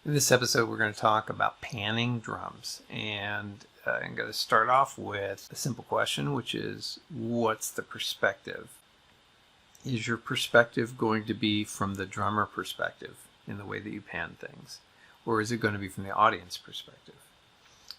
In this episode, we're going to talk about panning drums, and I'm going to start off with a simple question, which is, what's the perspective? Is your perspective going to be from the drummer perspective in the way that you pan things, or is it going to be from the audience perspective?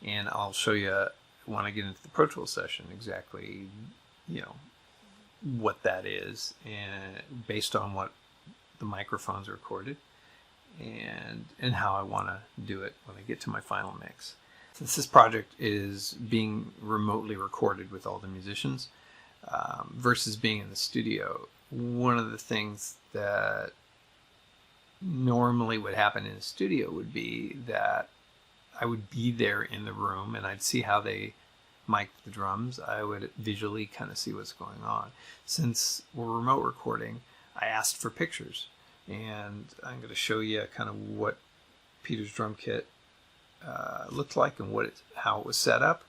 And I'll show you when I get into the Pro Tools session exactly, what that is, and based on what the microphones recorded. And how I want to do it when I get to my final mix. Since this project is being remotely recorded with all the musicians versus being in the studio, one of the things that normally would happen in a studio would be that I would be there in the room and I'd see how they mic the drums. I would visually kind of see what's going on. Since we're remote recording, I asked for pictures. And I'm going to show you kind of what Peter's drum kit looked like and how it was set up.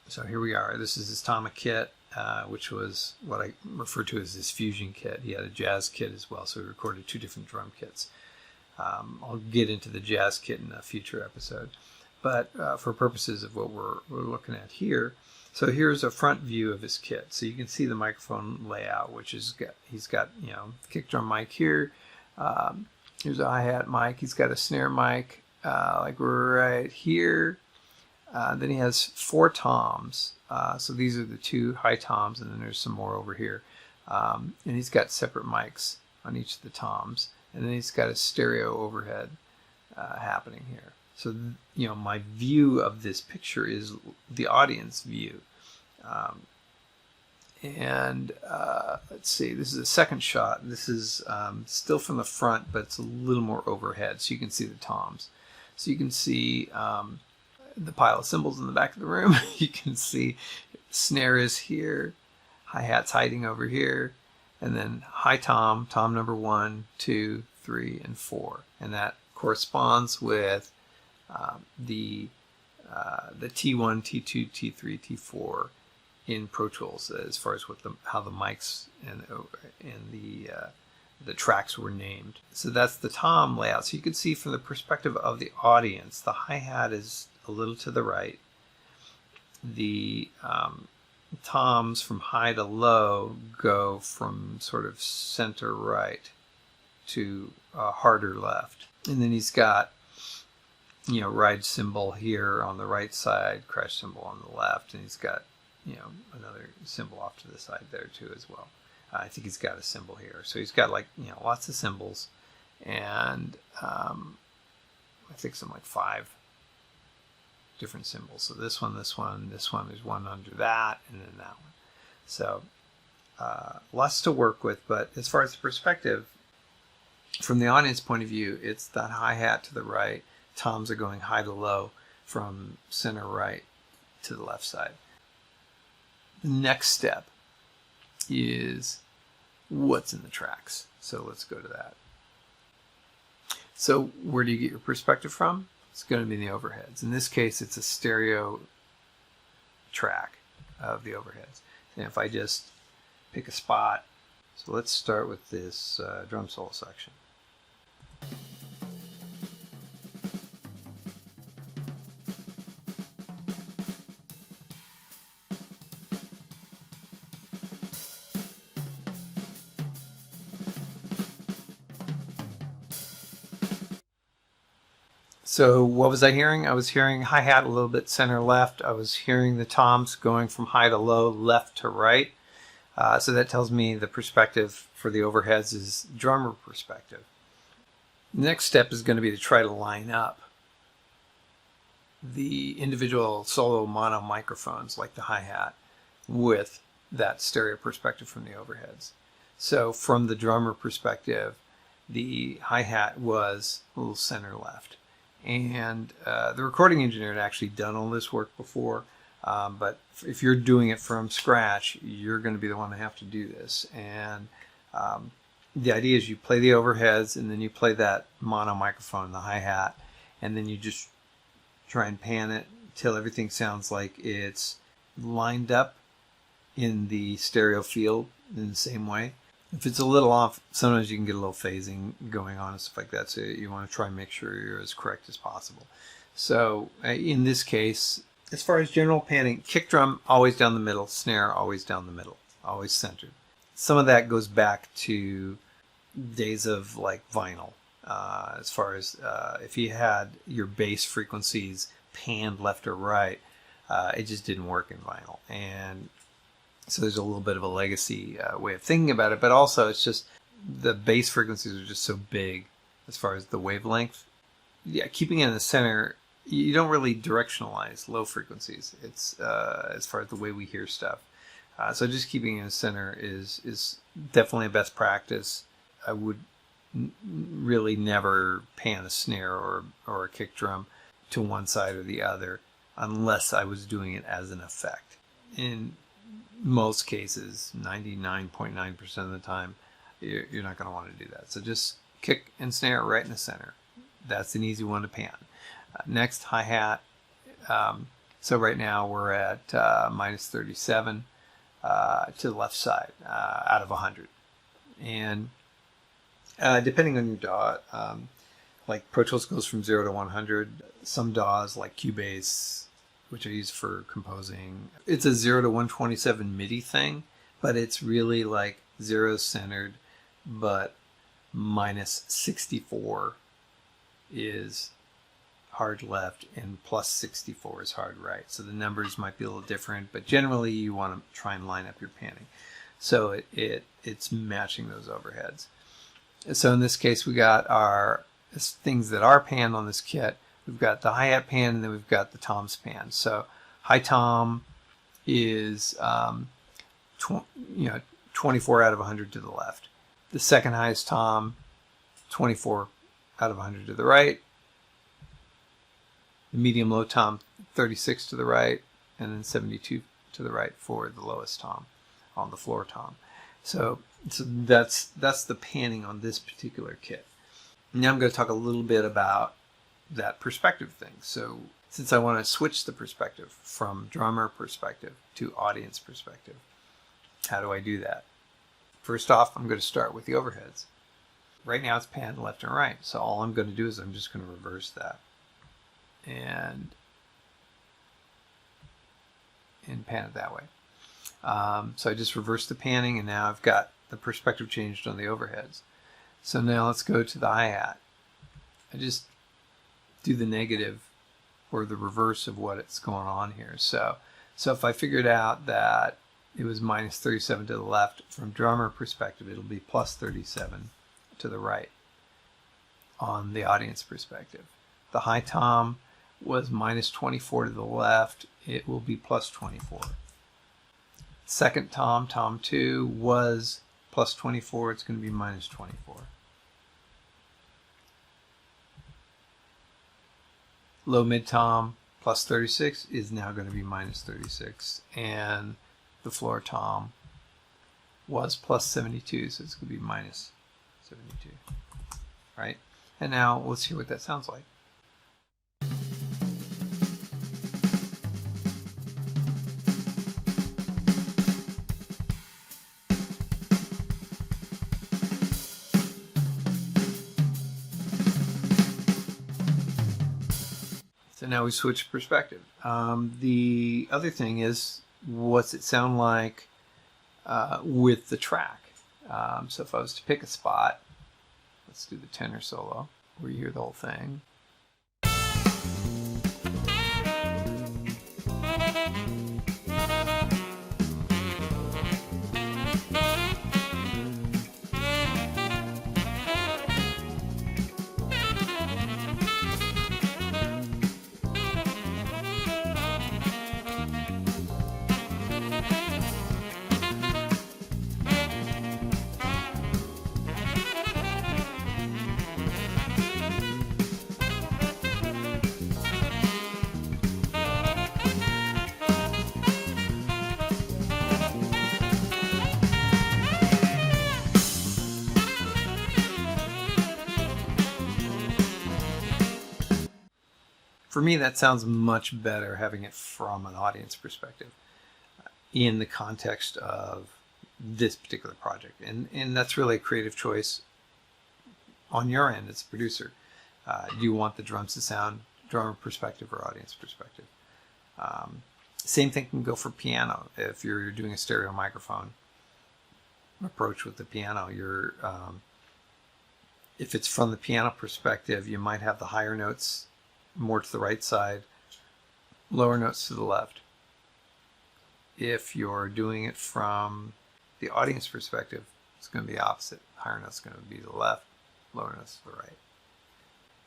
So here we are. This is his Tama kit, which was what I refer to as his fusion kit. He had a jazz kit as well, so we recorded two different drum kits. I'll get into the jazz kit in a future episode. But for purposes of what we're looking at here, so here's a front view of his kit. So you can see the microphone layout, which is he's got kick drum mic here. Here's a hi-hat mic. He's got a snare mic like right here. Then he has 4 toms. So these are the 2 high toms, and then there's some more over here. And he's got separate mics on each of the toms. And then he's got a stereo overhead happening here. So, my view of this picture is the audience view. Let's see, this is a second shot. This is still from the front, but it's a little more overhead, so you can see the toms. So you can see the pile of cymbals in the back of the room. You can see snare is here, hi-hat's hiding over here, and then high tom, tom number 1, 2, 3, and 4. And that corresponds with the T1, T2, T3, T4 in Pro Tools as far as how the mics and the tracks were named. So that's the tom layout. So you can see from the perspective of the audience, the hi-hat is a little to the right. The toms from high to low go from sort of center right to harder left. And then he's got ride cymbal here on the right side, crash cymbal on the left, and he's got, another cymbal off to the side there too as well. I think he's got a cymbal here. So he's got lots of cymbals, and I think some 5 different cymbals. So this one, there's one under that, and then that one. So lots to work with, but as far as the perspective, from the audience point of view, it's that hi-hat to the right. Toms are going high to low from center right to the left side. The next step is what's in the tracks. So let's go to that. So where do you get your perspective from? It's going to be the overheads. In this case, it's a stereo track of the overheads. And if I just pick a spot, so let's start with this drum solo section. So what was I hearing? I was hearing hi-hat a little bit center left. I was hearing the toms going from high to low, left to right. So that tells me the perspective for the overheads is drummer perspective. The next step is going to be to try to line up the individual solo mono microphones like the hi-hat with that stereo perspective from the overheads. So from the drummer perspective, the hi-hat was a little center left. And the recording engineer had actually done all this work before, but if you're doing it from scratch, you're going to be the one to have to do this. And the idea is you play the overheads, and then you play that mono microphone, the hi-hat, and then you just try and pan it till everything sounds like it's lined up in the stereo field in the same way. If it's a little off, sometimes you can get a little phasing going on and stuff like that. So you want to try and make sure you're as correct as possible. So in this case, as far as general panning, kick drum always down the middle, snare always down the middle, always centered. Some of that goes back to days of like vinyl. As far as if you had your bass frequencies panned left or right, it just didn't work in vinyl. And so there's a little bit of a legacy way of thinking about it, but also it's just the bass frequencies are just so big as far as the wavelength. Yeah, keeping it in the center, you don't really directionalize low frequencies. It's as far as the way we hear stuff. So just keeping it in the center is definitely a best practice. I would really never pan a snare or a kick drum to one side or the other unless I was doing it as an effect. In most cases, 99.9% of the time, you're not going to want to do that. So just kick and snare right in the center. That's an easy one to pan. Next, hi-hat. So right now we're at minus 37 to the left side out of 100. And depending on your DAW, like Pro Tools goes from 0 to 100. Some DAWs like Cubase, which I use for composing, it's a 0 to 127 MIDI thing, but it's really like 0 centered, but minus 64 is hard left and plus 64 is hard right. So the numbers might be a little different, but generally you want to try and line up your panning. So it's matching those overheads. So in this case, we got our things that are panned on this kit. We've got the hi-hat pan, and then we've got the toms pan. So high tom is 24 out of 100 to the left. The second highest tom, 24 out of 100 to the right. The medium low tom, 36 to the right, and then 72 to the right for the lowest tom on the floor tom. So that's the panning on this particular kit. Now I'm going to talk a little bit about that perspective thing. So since I want to switch the perspective from drummer perspective to audience perspective, how do I do that? First off, I'm going to start with the overheads. Right now it's panned left and right. So all I'm going to do is I'm just going to reverse that and pan it that way. So I just reversed the panning, and now I've got the perspective changed on the overheads. So now let's go to the hi-hat. I just do the negative or the reverse of what's going on here. So if I figured out that it was minus 37 to the left, from drummer perspective, it'll be plus 37 to the right on the audience perspective. The high tom was minus 24 to the left. It will be plus 24. Second tom, tom 2, was plus 24. It's going to be minus 24. Low mid tom plus 36 is now going to be minus 36. And the floor tom was plus 72, so it's going to be minus 72. Right? And now let's hear what that sounds like. So now we switch perspective. The other thing is, what's it sound like with the track? So if I was to pick a spot, let's do the tenor solo, where you hear the whole thing. For me, that sounds much better having it from an audience perspective in the context of this particular project. And that's really a creative choice on your end as a producer. Do you want the drums to sound drummer perspective or audience perspective? Same thing can go for piano. If you're doing a stereo microphone approach with the piano, if it's from the piano perspective, you might have the higher notes more to the right side, lower notes to the left. If you're doing it from the audience perspective, it's going to be opposite. Higher notes going to be to the left, lower notes to the right.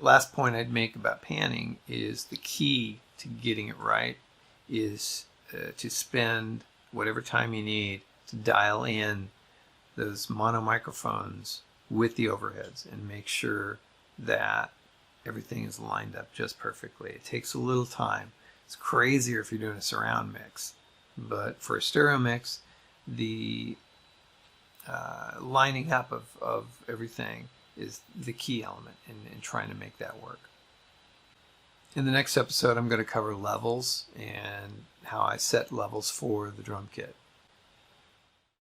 Last point I'd make about panning is the key to getting it right is to spend whatever time you need to dial in those mono microphones with the overheads and make sure that everything is lined up just perfectly. It takes a little time. It's crazier if you're doing a surround mix, but for a stereo mix, the lining up of everything is the key element in trying to make that work. In the next episode, I'm going to cover levels and how I set levels for the drum kit.